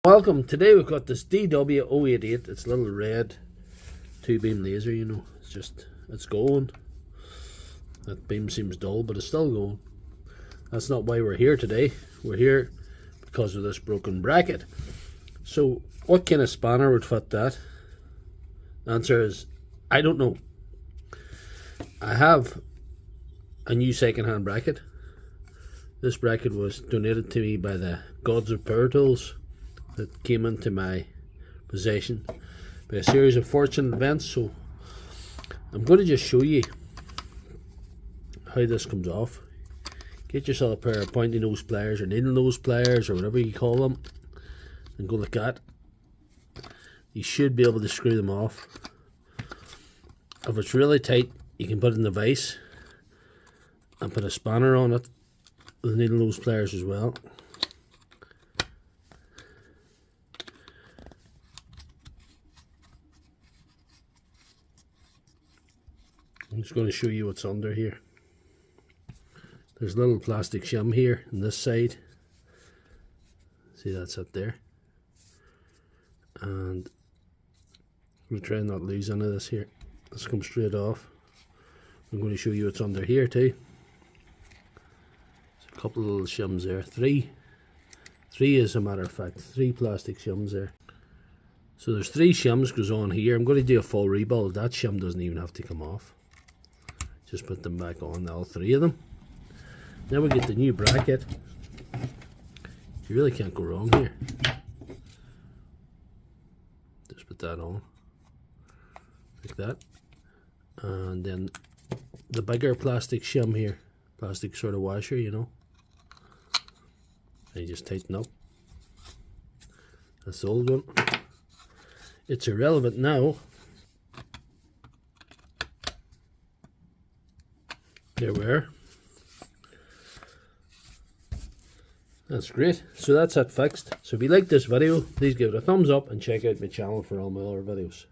Welcome. Today we've got this DW088. It's a little red 2-beam laser, you know. It's going. That beam seems dull, but it's still going. That's not why we're here today. We're here because of this broken bracket. So what kind of spanner would fit that? The answer is, I don't know. I have a new second-hand bracket. This bracket was donated to me by the gods of power tools that came into my possession by a series of fortunate events. So I'm going to just show you how this comes off. Get yourself a pair of pointy nose pliers or needle nose pliers or whatever you call them, and go like that. You should be able to screw them off. If it's really tight, you can put it in the vise and put a spanner on it with needle nose pliers as well. I'm just going to show you what's under here. There's a little plastic shim here on this side. See, that's it there. And we'll try and not lose any of this here. Let's come straight off. I'm going to show you what's under here too. There's a couple of little shims there. Three as a matter of fact. 3 plastic shims there. So there's 3 shims goes on here. I'm going to do a full rebuild. That shim doesn't even have to come off. Just put them back on, all 3 of them. Now we get the new bracket. You really can't go wrong here. Just put that on like that, and then the bigger plastic shim here, plastic sort of washer, you know, and you just tighten up. That's the old one. It's irrelevant now. There we are. That's great. So that's it fixed. So if you like this video, please give it a thumbs up and check out my channel for all my other videos.